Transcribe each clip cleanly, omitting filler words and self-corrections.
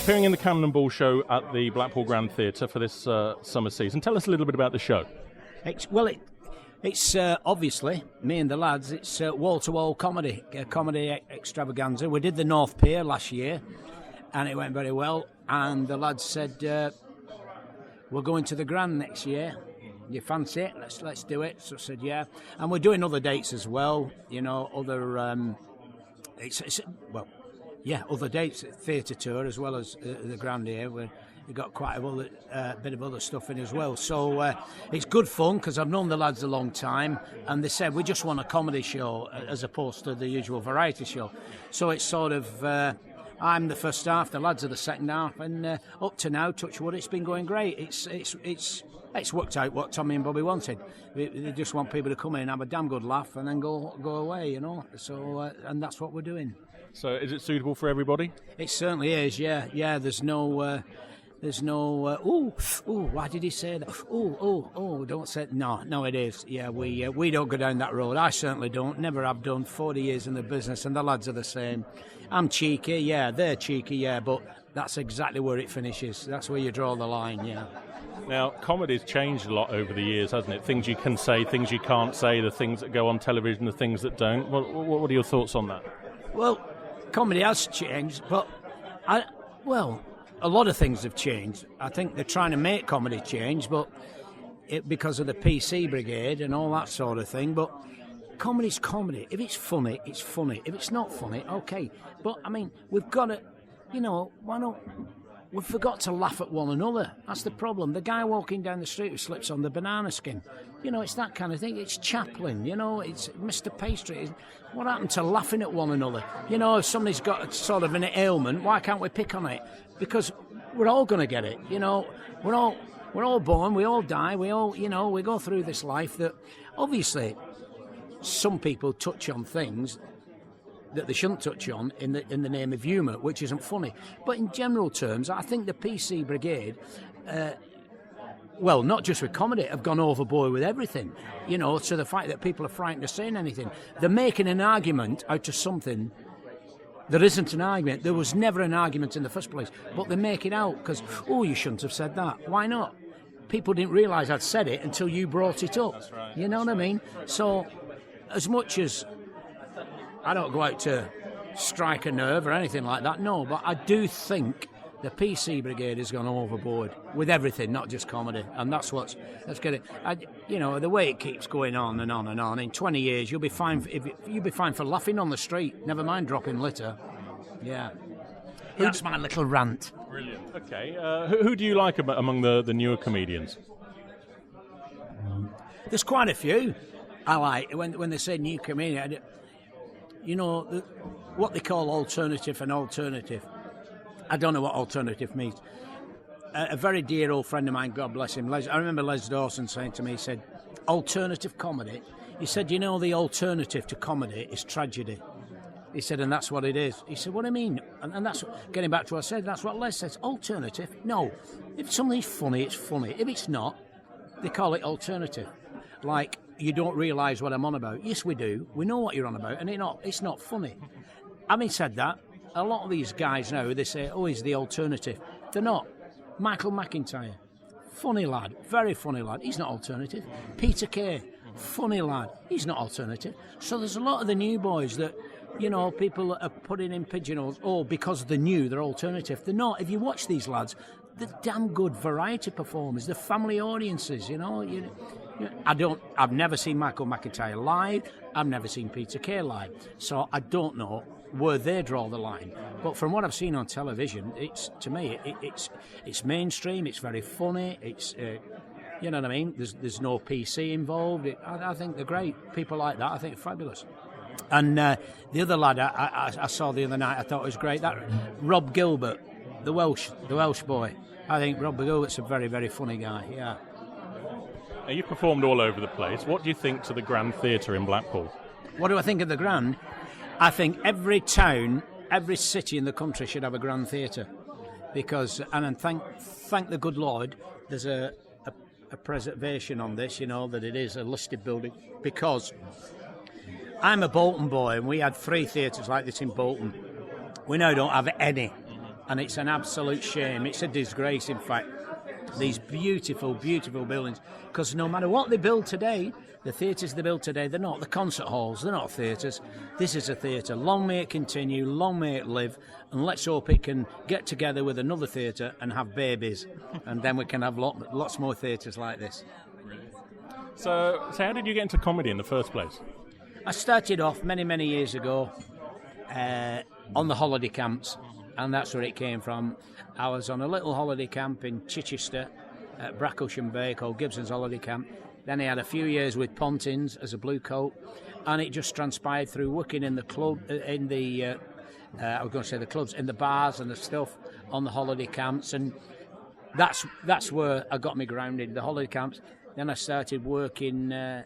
appearing in the Cannonball Show at the Blackpool Grand Theatre for this summer season. Tell us a little bit about the show. It's obviously, me and the lads, it's wall-to-wall comedy, comedy extravaganza. We did the North Pier last year, and it went very well. And the lads said, we're going to the Grand next year. You fancy it? Let's do it. So I said, yeah. And we're doing other dates as well, other... other dates, theatre tour as well as the Grand here. We've got quite a bit of other stuff in as well. So it's good fun because I've known the lads a long time, and they said we just want a comedy show as opposed to the usual variety show. So it's sort of I'm the first half, the lads are the second half, and up to now, touch wood, it's been going great. It's worked out what Tommy and Bobby wanted. They just want people to come in, have a damn good laugh, and then go away, So and that's what we're doing. So is it suitable for everybody? It certainly is, yeah. There's no, why did he say that? Don't say it. No, it is. Yeah, we don't go down that road. I certainly don't, never have done, 40 years in the business, and the lads are the same. I'm cheeky, yeah, they're cheeky, yeah, but that's exactly where it finishes. That's where you draw the line, yeah. Now, comedy's changed a lot over the years, hasn't it? Things you can say, things you can't say, the things that go on television, the things that don't. What are your thoughts on that? Well, comedy has changed, but a lot of things have changed. I think they're trying to make comedy change, but because of the PC brigade and all that sort of thing. But comedy's comedy. If it's funny, it's funny. If it's not funny, okay. But I mean, we've got to, why not? We forgot to laugh at one another. That's the problem. The guy walking down the street who slips on the banana skin. It's that kind of thing. It's Chaplin, it's Mr. Pastry. What happened to laughing at one another? If somebody's got sort of an ailment, why can't we pick on it? Because we're all going to get it. We're all born, we all die, we all, we go through this life that obviously some people touch on things that they shouldn't touch on in the name of humour, which isn't funny. But in general terms, I think the PC brigade, not just with comedy, have gone overboard with everything. To the fact that people are frightened of saying anything. They're making an argument out of something that isn't an argument. There was never an argument in the first place, but they make it out because, you shouldn't have said that. Why not? People didn't realise I'd said it until you brought it up. That's right. You know what I mean? So, as much as I don't go out to strike a nerve or anything like that, no, but I do think the PC brigade has gone overboard with everything, not just comedy, and let's get it. The way it keeps going on and on and on, in 20 years you'll be fine. You'll be fine for laughing on the street. Never mind dropping litter. Yeah. That's my little rant. Brilliant. Okay. Who do you like among the newer comedians? There's quite a few. I like when they say new comedian. What they call alternative and alternative. I don't know what alternative means. A very dear old friend of mine, God bless him, I remember Les Dawson saying to me, he said, alternative comedy. He said, the alternative to comedy is tragedy. He said, and that's what it is. He said, what do you mean? And that's, getting back to what I said, that's what Les says. Alternative? No. If something's funny, it's funny. If it's not, they call it alternative. Like, you don't realise what I'm on about. Yes, we do. We know what you're on about, and it's not funny. Having said that, a lot of these guys now, they say, he's the alternative. They're not. Michael McIntyre, funny lad, very funny lad. He's not alternative. Peter Kay, funny lad. He's not alternative. So there's a lot of the new boys that, people are putting in pigeonholes. Because they're new, they're alternative. They're not. If you watch these lads, they're damn good variety performers. They're family audiences, I've never seen Michael McIntyre live. I've never seen Peter Kay live. So I don't know where they draw the line. But from what I've seen on television, it's mainstream. It's very funny. It's you know what I mean. There's no PC involved. I think they're great. People like that, I think, are fabulous. And the other lad I saw the other night, I thought was great. That Rob Gilbert, the Welsh boy. I think Rob Gilbert's a very, very funny guy. Yeah. Now, you've performed all over the place. What do you think to the Grand Theatre in Blackpool? What do I think of the Grand? I think every town, every city in the country should have a Grand Theatre, because and thank the good Lord, there's a preservation on this. That it is a listed building, because I'm a Bolton boy and we had 3 theatres like this in Bolton. We now don't have any. and it's an absolute shame. It's a disgrace, in fact. These beautiful, beautiful buildings, because no matter what they build today, the theatres they build today, they're not the concert halls, they're not theatres. This is a theatre. Long may it continue, long may it live, and let's hope it can get together with another theatre and have babies, and then we can have lots more theatres like this. So how did you get into comedy in the first place? I started off many, many years ago on the holiday camps, and that's where it came from. I was on a little holiday camp in Chichester at Bracklesham Bay called Gibson's Holiday Camp. Then I had a few years with Pontins as a blue coat, and it just transpired through working in the club, in the I was going to say the clubs, in the bars and the stuff on the holiday camps, and that's where I got me grounded, the holiday camps. Then I started working the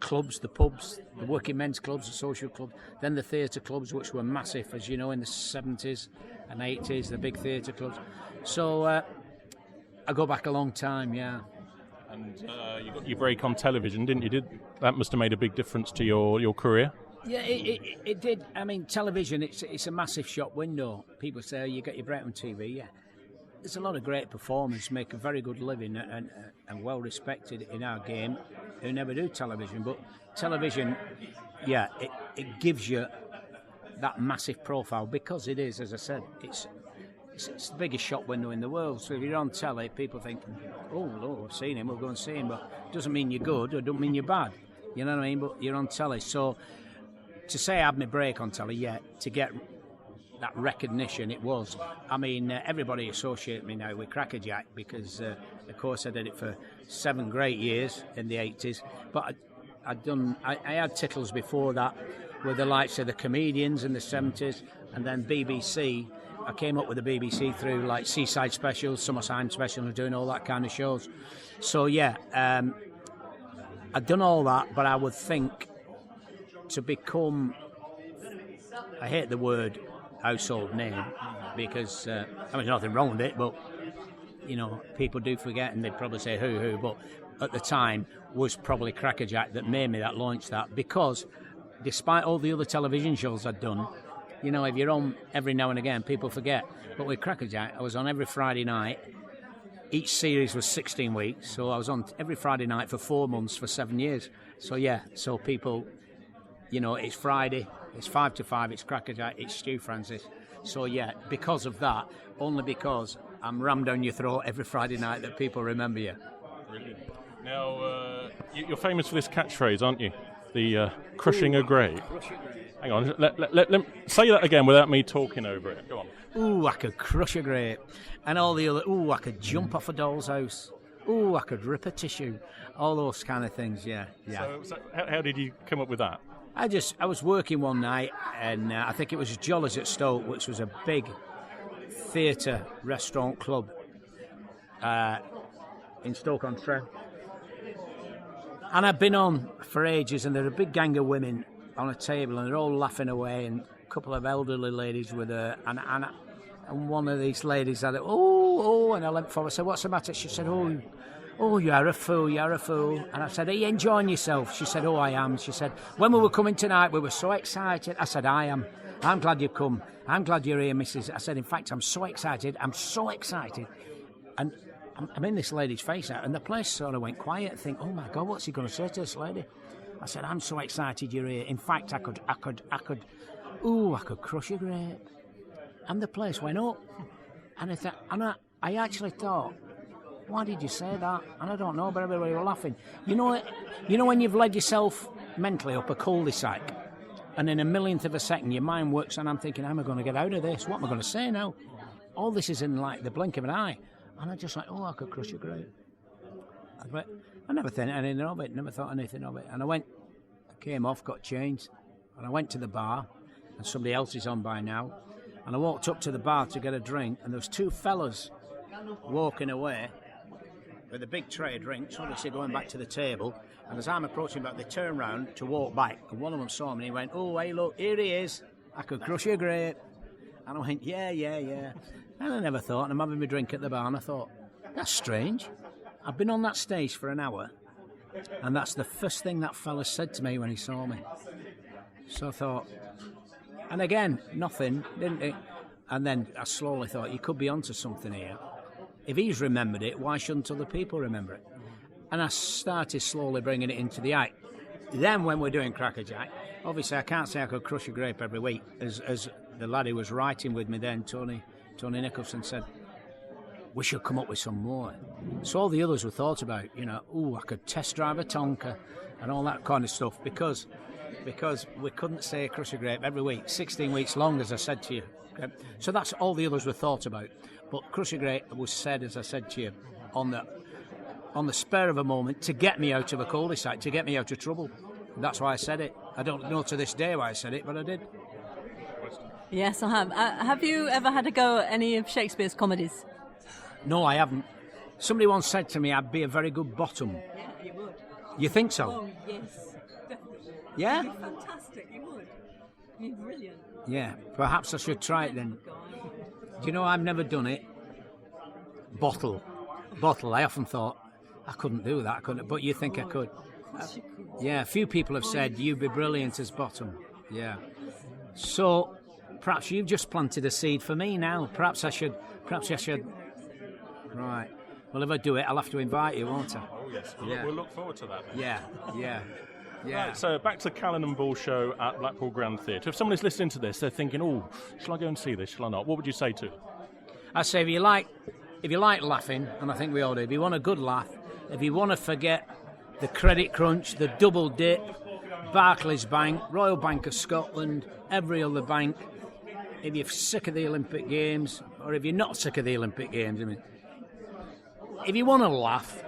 clubs, the pubs, the working men's clubs, the social clubs, then the theatre clubs, which were massive, as you know, in the 70s and 80s, the big theatre clubs. So I go back a long time, yeah. And you got your break on television, didn't you? That must have made a big difference to your career? Yeah, it did. I mean, television, it's a massive shop window. People say, oh, you get your break on TV, yeah. There's a lot of great performers make a very good living and well respected in our game who never do television. But television, yeah, it gives you that massive profile because it is, as I said, it's the biggest shop window in the world. So if you're on telly, people think, oh, I've seen him, we'll go and see him. But it doesn't mean you're good or it doesn't mean you're bad. You know what I mean? But you're on telly. So to say I had my break on telly, yeah, to get that recognition, it was. I mean, everybody associates me now with Crackerjack because, of course, I did it for 7 great years in the 80s. But I had titles before that with the likes of the comedians in the 70s, and then BBC. I came up with the BBC through like Seaside Specials, Summertime Specials, and doing all that kind of shows. So yeah, I'd done all that, but I would think to become, I hate the word household name because I mean there's nothing wrong with it, but you know people do forget and they probably say who, but at the time was probably Crackerjack that made me, that launched that, because despite all the other television shows I'd done, you know, if you're on every now and again people forget, but with Crackerjack I was on every Friday night. Each series was 16 weeks, so I was on every Friday night for 4 months for 7 years. So yeah, so people, you know, it's Friday, it's 5 to 5, it's Crackerjack, it's Stu Francis. So yeah, because of that, only because I'm rammed down your throat every Friday night that people remember you. Brilliant. Now, you're famous for this catchphrase, aren't you? The crushing a grape. Hang on, let me say that again without me talking over it. Go on. Ooh, I could crush a grape. And all the other, ooh, I could jump off a doll's house. Ooh, I could rip a tissue. All those kind of things, yeah. So how did you come up with that? I was working one night, and I think it was Jolly's at Stoke, which was a big theatre restaurant club in Stoke-on-Trent. And I'd been on for ages, and there were a big gang of women on a table, and they're all laughing away, and a couple of elderly ladies with her, and one of these ladies said, oh, and I leant forward, I said, what's the matter? She said, oh, you're a fool. And I said, are you enjoying yourself? She said, oh, I am. She said, when we were coming tonight, we were so excited. I said, I am. I'm glad you've come. I'm glad you're here, Mrs. I said, in fact, I'm so excited. And I'm in this lady's face out, and the place sort of went quiet. I think, oh my God, what's he going to say to this lady? I said, I'm so excited you're here. In fact, I could crush a grape. And the place went up. And I actually thought, why did you say that? And I don't know, but everybody were laughing. You know when you've led yourself mentally up a cul-de-sac, and in a millionth of a second your mind works, and I'm thinking, how am I going to get out of this? What am I going to say now? All this is in like the blink of an eye. And I just like, oh, I could crush a grape. I never thought anything of it, And I came off, got changed, and I went to the bar, and somebody else is on by now. And I walked up to the bar to get a drink, and there was 2 fellas walking away with a big tray of drinks, obviously going back to the table. And as I'm approaching back, they turned round to walk back, and one of them saw me and he went, oh, hey, look, here he is. I could crush a grape. And I went, yeah. And I never thought, and I'm having my drink at the bar, and I thought, that's strange. I've been on that stage for an hour, and that's the first thing that fella said to me when he saw me. So I thought, and again, nothing, didn't it? And then I slowly thought, you could be onto something here. If he's remembered it, why shouldn't other people remember it? And I started slowly bringing it into the act. Then when we're doing Crackerjack, obviously I can't say I could crush a grape every week. As the lad who was writing with me then, Tony Nicholson, said, we should come up with some more. So all the others were thought about, I could test drive a Tonka and all that kind of stuff because we couldn't say crush a grape every week, 16 weeks long, as I said to you. Okay? So that's all the others were thought about. But crush a grape was said, as I said to you, on the spur of a moment to get me out of a cul-de-sac, to get me out of trouble. That's why I said it. I don't know to this day why I said it, but I did. Yes, I have. Have you ever had a go at any of Shakespeare's comedies? No, I haven't. Somebody once said to me I'd be a very good bottom. Yeah, you would. You think so? Oh, yes. Definitely. Yeah? You'd be fantastic, you would. You'd be brilliant. Yeah, perhaps I should try it then. Do you know I've never done it? Bottle. I often thought I couldn't do that, but you think I could? Yeah, a few people have said you'd be brilliant as bottom. Yeah. So perhaps you've just planted a seed for me now. Perhaps I should. Right. Well, if I do it, I'll have to invite you, won't I? Oh yes, Yeah. we'll look forward to that then. Yeah. Right, so back to the Callan and Ball show at Blackpool Grand Theatre. If someone is listening to this, they're thinking, oh, shall I go and see this, shall I not? What would you say to? I say if you like laughing, and I think we all do, if you want a good laugh, if you want to forget the credit crunch, the double dip, Barclays Bank, Royal Bank of Scotland, every other bank, if you're sick of the Olympic Games, or if you're not sick of the Olympic Games, if you want to laugh,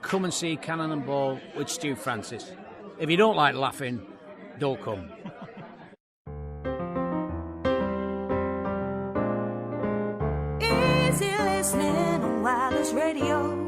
come and see Cannon and Ball with Stu Francis. If you don't like laughing, don't come. Easy listening on wireless radio.